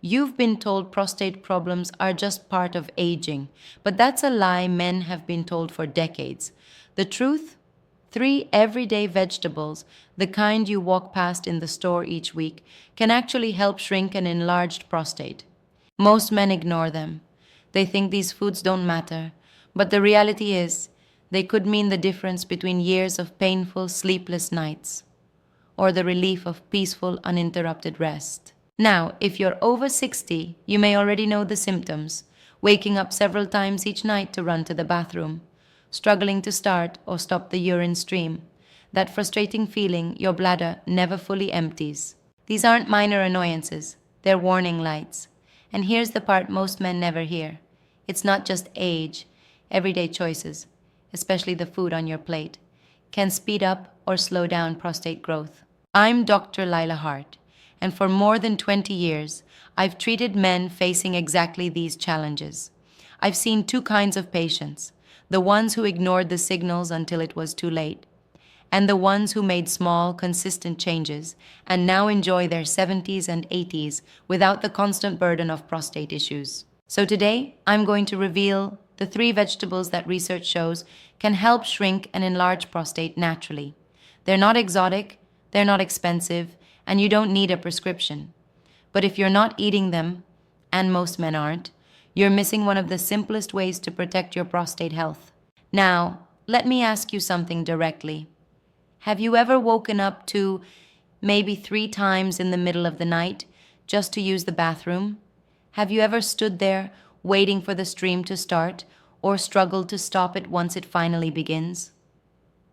You've been told prostate problems are just part of aging, but that's a lie men have been told for decades. The truth? Three everyday vegetables, the kind you walk past in the store each week, can actually help shrink an enlarged prostate. Most men ignore them. They think these foods don't matter, but the reality is, they could mean the difference between years of painful, sleepless nights or the relief of peaceful, uninterrupted rest. Now, if you're over 60, you may already know the symptoms: waking up several times each night to run to the bathroom, struggling to start or stop the urine stream, that frustrating feeling your bladder never fully empties. These aren't minor annoyances, they're warning lights. And here's the part most men never hear: it's not just age, everyday choices, especially the food on your plate, can speed up or slow down prostate growth. I'm Dr. Lila Hart, and for more than 20 years, I've treated men facing exactly these challenges. I've seen two kinds of patients: the ones who ignored the signals until it was too late, and the ones who made small, consistent changes and now enjoy their 70s and 80s without the constant burden of prostate issues. So today, I'm going to reveal the three vegetables that research shows can help shrink and enlarge prostate naturally. They're not exotic, they're not expensive, and you don't need a prescription. But if you're not eating them, and most men aren't, you're missing one of the simplest ways to protect your prostate health. Now, let me ask you something directly. Have you ever woken up to maybe 3 times in the middle of the night just to use the bathroom? Have you ever stood there waiting for the stream to start or struggled to stop it once it finally begins?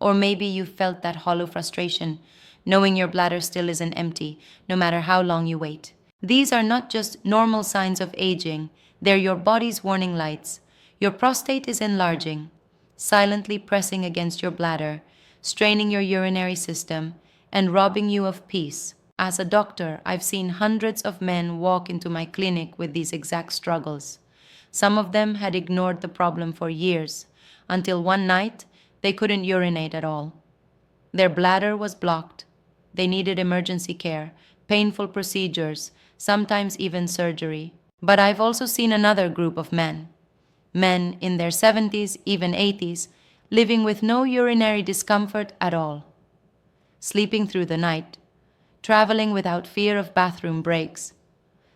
Or maybe you felt that hollow frustration, knowing your bladder still isn't empty, no matter how long you wait. These are not just normal signs of aging, they're your body's warning lights. Your prostate is enlarging, silently pressing against your bladder, straining your urinary system, and robbing you of peace. As a doctor, I've seen hundreds of men walk into my clinic with these exact struggles. Some of them had ignored the problem for years, until one night they couldn't urinate at all. Their bladder was blocked. They needed emergency care, painful procedures, sometimes even surgery. But I've also seen another group of men in their 70s, even 80s, living with no urinary discomfort at all, sleeping through the night, traveling without fear of bathroom breaks,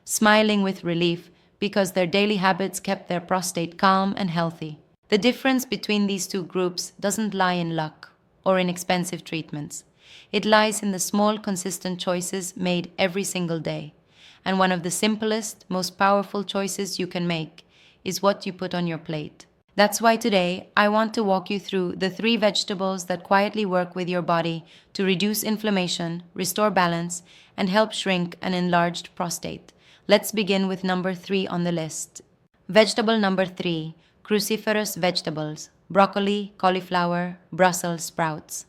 smiling with relief because their daily habits kept their prostate calm and healthy. The difference between these two groups doesn't lie in luck or in expensive treatments. It lies in the small, consistent choices made every single day. And one of the simplest, most powerful choices you can make is what you put on your plate. That's why today I want to walk you through the three vegetables that quietly work with your body to reduce inflammation, restore balance, and help shrink an enlarged prostate. Let's begin with number 3 on the list. Vegetable number 3, cruciferous vegetables: broccoli, cauliflower, Brussels sprouts.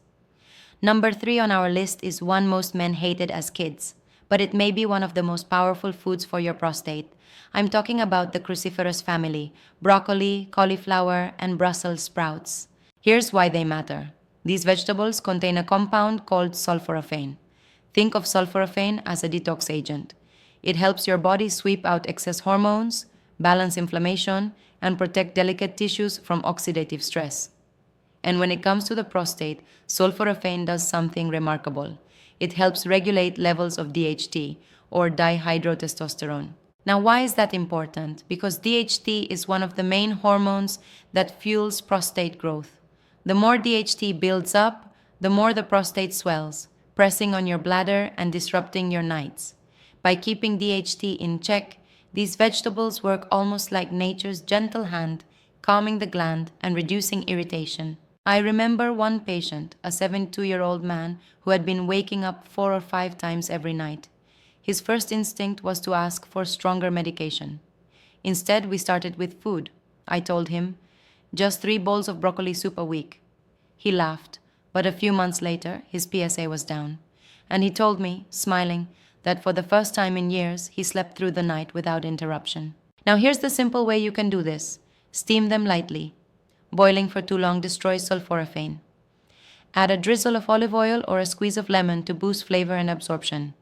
Number 3 on our list is one most men hated as kids, but it may be one of the most powerful foods for your prostate. I'm talking about the cruciferous family: broccoli, cauliflower, and Brussels sprouts. Here's why they matter. These vegetables contain a compound called sulforaphane. Think of sulforaphane as a detox agent. It helps your body sweep out excess hormones, balance inflammation, and protect delicate tissues from oxidative stress. And when it comes to the prostate, sulforaphane does something remarkable. It helps regulate levels of DHT, or dihydrotestosterone. Now, why is that important? Because DHT is one of the main hormones that fuels prostate growth. The more DHT builds up, the more the prostate swells, pressing on your bladder and disrupting your nights. By keeping DHT in check, these vegetables work almost like nature's gentle hand, calming the gland and reducing irritation. I remember one patient, a 72-year-old man who had been waking up 4 or 5 times every night. His first instinct was to ask for stronger medication. Instead, we started with food. I told him, just 3 bowls of broccoli soup a week. He laughed, but a few months later, his PSA was down. And he told me, smiling, that for the first time in years, he slept through the night without interruption. Now here's the simple way you can do this. Steam them lightly. Boiling for too long destroys sulforaphane. Add a drizzle of olive oil or a squeeze of lemon to boost flavor and absorption.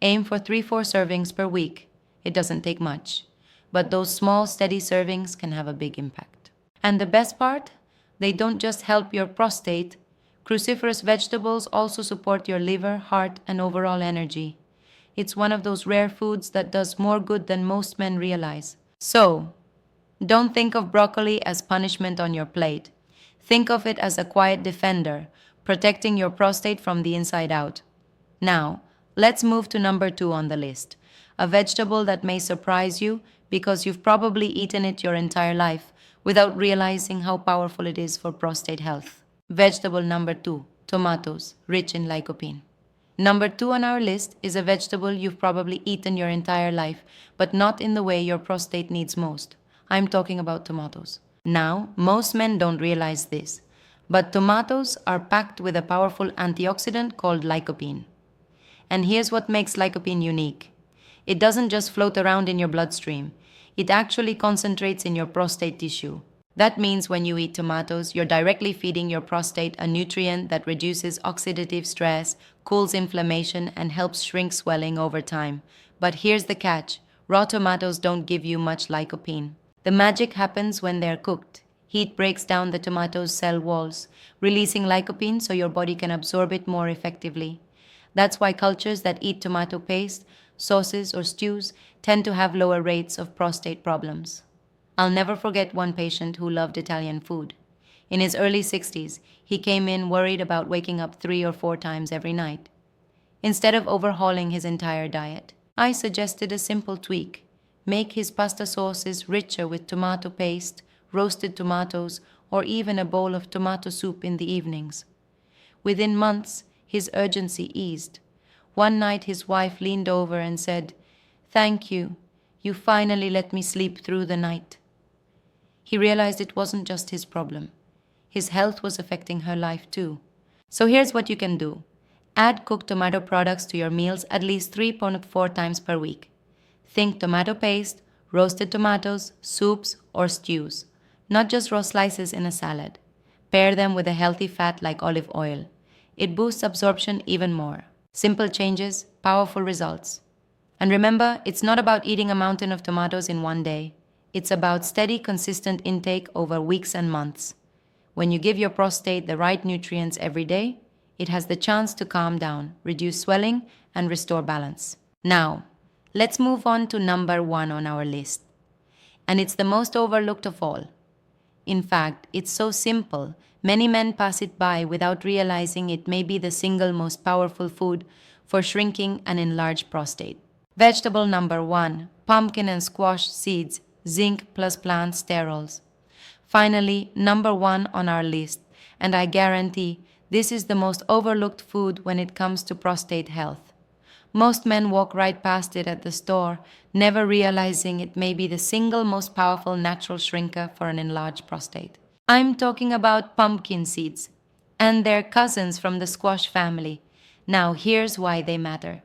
Aim for 3-4 servings per week, It doesn't take much. But those small, steady servings can have a big impact. And the best part? They don't just help your prostate. Cruciferous vegetables also support your liver, heart, and overall energy. It's one of those rare foods that does more good than most men realize. So, don't think of broccoli as punishment on your plate. Think of it as a quiet defender, protecting your prostate from the inside out. Now, let's move to number 2 on the list. A vegetable that may surprise you because you've probably eaten it your entire life without realizing how powerful it is for prostate health. Vegetable number 2, tomatoes, rich in lycopene. Number 2 on our list is a vegetable you've probably eaten your entire life, but not in the way your prostate needs most. I'm talking about tomatoes. Now, most men don't realize this, but tomatoes are packed with a powerful antioxidant called lycopene. And here's what makes lycopene unique. It doesn't just float around in your bloodstream. It actually concentrates in your prostate tissue. That means when you eat tomatoes, you're directly feeding your prostate a nutrient that reduces oxidative stress, cools inflammation, and helps shrink swelling over time. But here's the catch. Raw tomatoes don't give you much lycopene. The magic happens when they're cooked. Heat breaks down the tomato's cell walls, releasing lycopene so your body can absorb it more effectively. That's why cultures that eat tomato paste, sauces, or stews tend to have lower rates of prostate problems. I'll never forget one patient who loved Italian food. In his early 60s, he came in worried about waking up 3 or 4 times every night. Instead of overhauling his entire diet, I suggested a simple tweak. Make his pasta sauces richer with tomato paste, roasted tomatoes, or even a bowl of tomato soup in the evenings. Within months, his urgency eased. One night his wife leaned over and said, "Thank you. You finally let me sleep through the night." He realized it wasn't just his problem. His health was affecting her life too. So here's what you can do. Add cooked tomato products to your meals at least 3.4 times per week. Think tomato paste, roasted tomatoes, soups, or stews. Not just raw slices in a salad. Pair them with a healthy fat like olive oil. It boosts absorption even more. Simple changes, powerful results. And remember, it's not about eating a mountain of tomatoes in one day. It's about steady, consistent intake over weeks and months. When you give your prostate the right nutrients every day, it has the chance to calm down, reduce swelling, and restore balance. Now, let's move on to number 1 on our list. And it's the most overlooked of all. In fact, it's so simple, many men pass it by without realizing it may be the single most powerful food for shrinking an enlarged prostate. Vegetable number 1, pumpkin and squash seeds, zinc plus plant sterols. Finally, number 1 on our list, and I guarantee this is the most overlooked food when it comes to prostate health. Most men walk right past it at the store, never realizing it may be the single most powerful natural shrinker for an enlarged prostate. I'm talking about pumpkin seeds, and their cousins from the squash family. Now here's why they matter.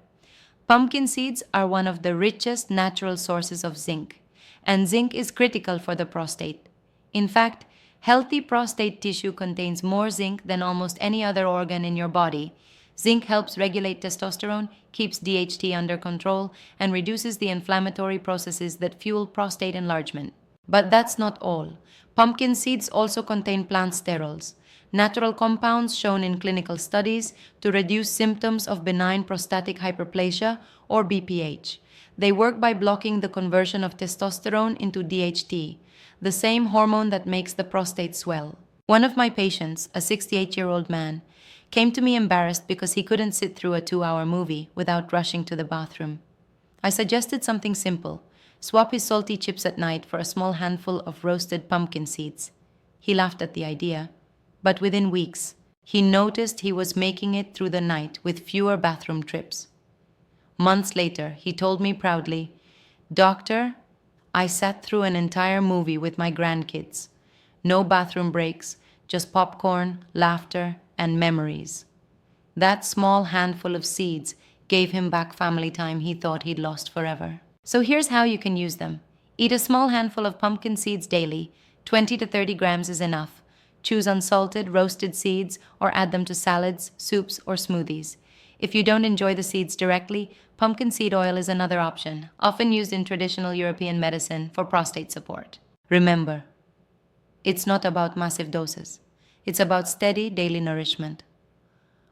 Pumpkin seeds are one of the richest natural sources of zinc, and zinc is critical for the prostate. In fact, healthy prostate tissue contains more zinc than almost any other organ in your body. Zinc helps regulate testosterone, keeps DHT under control, and reduces the inflammatory processes that fuel prostate enlargement. But that's not all. Pumpkin seeds also contain plant sterols, natural compounds shown in clinical studies to reduce symptoms of benign prostatic hyperplasia or BPH. They work by blocking the conversion of testosterone into DHT, the same hormone that makes the prostate swell. One of my patients, a 68-year-old man, came to me embarrassed because he couldn't sit through a 2-hour movie without rushing to the bathroom. I suggested something simple. Swap his salty chips at night for a small handful of roasted pumpkin seeds. He laughed at the idea, but within weeks, he noticed he was making it through the night with fewer bathroom trips. Months later, he told me proudly, "Doctor, I sat through an entire movie with my grandkids. No bathroom breaks, just popcorn, laughter, and memories." That small handful of seeds gave him back family time he thought he'd lost forever. So here's how you can use them. Eat a small handful of pumpkin seeds daily. 20 to 30 grams is enough. Choose unsalted, roasted seeds or add them to salads, soups, or smoothies. If you don't enjoy the seeds directly, pumpkin seed oil is another option, often used in traditional European medicine for prostate support. Remember, it's not about massive doses. It's about steady daily nourishment.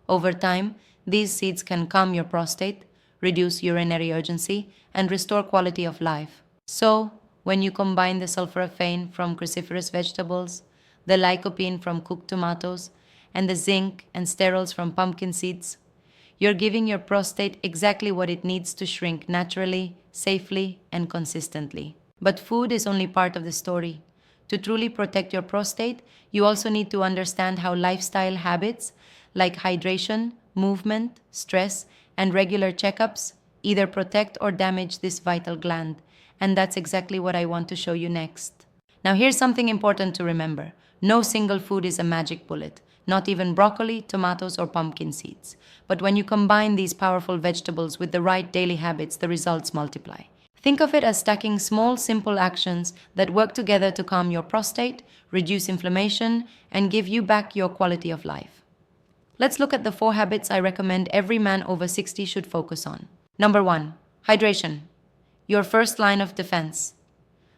Over time, these seeds can calm your prostate, reduce urinary urgency, and restore quality of life. So, when you combine the sulforaphane from cruciferous vegetables, the lycopene from cooked tomatoes, and the zinc and sterols from pumpkin seeds, you're giving your prostate exactly what it needs to shrink naturally, safely, and consistently. But food is only part of the story. To truly protect your prostate, you also need to understand how lifestyle habits like hydration, movement, stress, and regular checkups either protect or damage this vital gland. And that's exactly what I want to show you next. Now, here's something important to remember. No single food is a magic bullet, not even broccoli, tomatoes, or pumpkin seeds. But when you combine these powerful vegetables with the right daily habits, the results multiply. Think of it as stacking small, simple actions that work together to calm your prostate, reduce inflammation, and give you back your quality of life. Let's look at the 4 habits I recommend every man over 60 should focus on. Number 1, hydration. Your first line of defense.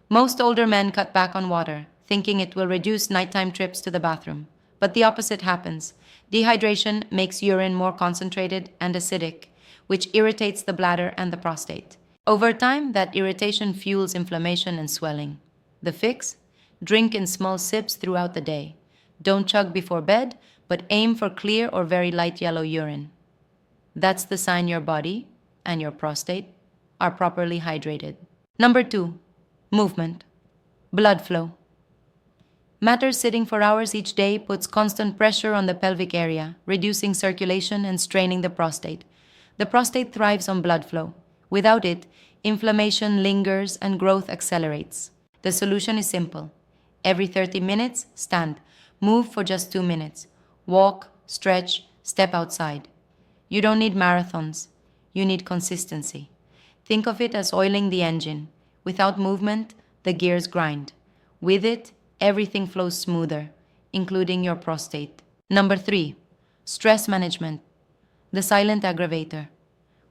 Most older men cut back on water, thinking it will reduce nighttime trips to the bathroom. But the opposite happens. Dehydration makes urine more concentrated and acidic, which irritates the bladder and the prostate. Over time, that irritation fuels inflammation and swelling. The fix? Drink in small sips throughout the day. Don't chug before bed, but aim for clear or very light yellow urine. That's the sign your body and your prostate are properly hydrated. Number 2, movement. Blood flow. Matter sitting for hours each day puts constant pressure on the pelvic area, reducing circulation and straining the prostate. The prostate thrives on blood flow. Without it, inflammation lingers and growth accelerates. The solution is simple. Every 30 minutes, stand. Move for just 2 minutes. Walk, stretch, step outside. You don't need marathons. You need consistency. Think of it as oiling the engine. Without movement, the gears grind. With it, everything flows smoother, including your prostate. Number 3, stress management. The silent aggravator.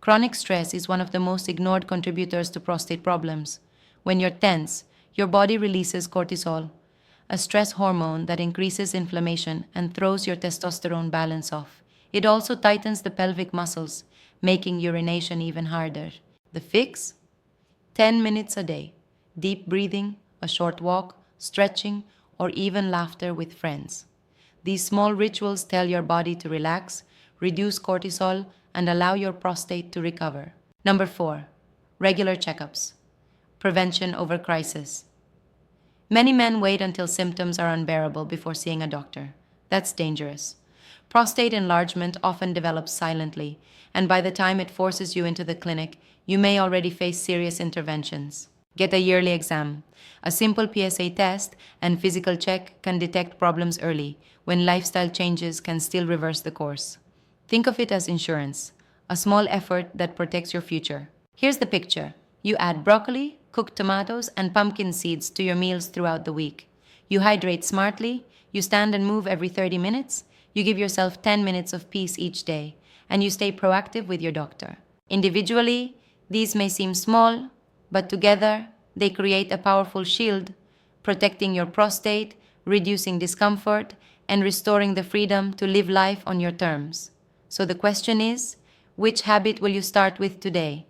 Chronic stress is one of the most ignored contributors to prostate problems. When you're tense, your body releases cortisol, a stress hormone that increases inflammation and throws your testosterone balance off. It also tightens the pelvic muscles, making urination even harder. The fix? 10 minutes a day. Deep breathing, a short walk, stretching, or even laughter with friends. These small rituals tell your body to relax, reduce cortisol, and allow your prostate to recover. Number 4, regular checkups. Prevention over crisis. Many men wait until symptoms are unbearable before seeing a doctor. That's dangerous. Prostate enlargement often develops silently, and by the time it forces you into the clinic, you may already face serious interventions. Get a yearly exam. A simple PSA test and physical check can detect problems early, when lifestyle changes can still reverse the course. Think of it as insurance, a small effort that protects your future. Here's the picture. You add broccoli, cooked tomatoes, and pumpkin seeds to your meals throughout the week. You hydrate smartly, you stand and move every 30 minutes, you give yourself 10 minutes of peace each day, and you stay proactive with your doctor. Individually, these may seem small, but together, they create a powerful shield, protecting your prostate, reducing discomfort, and restoring the freedom to live life on your terms. So the question is, which habit will you start with today?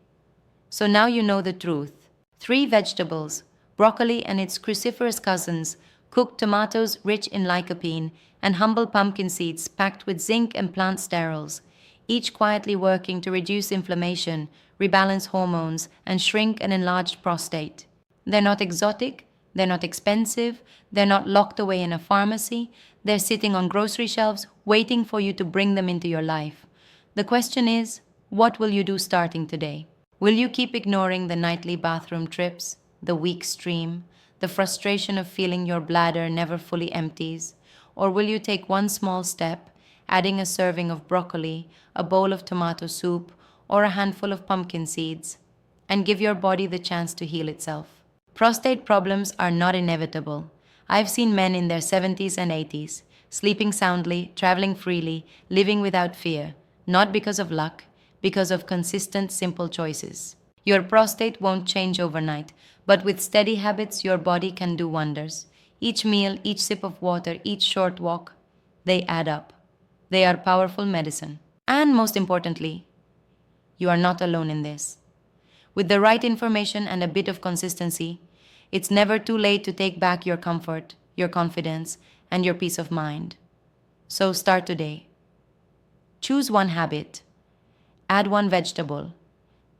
So now you know the truth. 3 vegetables, broccoli and its cruciferous cousins, cooked tomatoes rich in lycopene, and humble pumpkin seeds packed with zinc and plant sterols, each quietly working to reduce inflammation, rebalance hormones, and shrink an enlarged prostate. They're not exotic, they're not expensive, they're not locked away in a pharmacy, they're sitting on grocery shelves waiting for you to bring them into your life. The question is, what will you do starting today? Will you keep ignoring the nightly bathroom trips, the weak stream, the frustration of feeling your bladder never fully empties? Or will you take one small step, adding a serving of broccoli, a bowl of tomato soup, or a handful of pumpkin seeds, and give your body the chance to heal itself? Prostate problems are not inevitable. I've seen men in their 70s and 80s, sleeping soundly, traveling freely, living without fear. Not because of luck, because of consistent, simple choices. Your prostate won't change overnight, but with steady habits, your body can do wonders. Each meal, each sip of water, each short walk, they add up. They are powerful medicine. And most importantly, you are not alone in this. With the right information and a bit of consistency, it's never too late to take back your comfort, your confidence, and your peace of mind. So start today. Choose one habit, add one vegetable,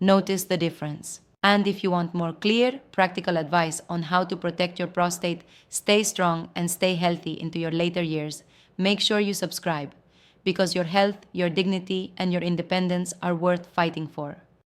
notice the difference. And if you want more clear, practical advice on how to protect your prostate, stay strong, and stay healthy into your later years, make sure you subscribe because your health, your dignity, and your independence are worth fighting for.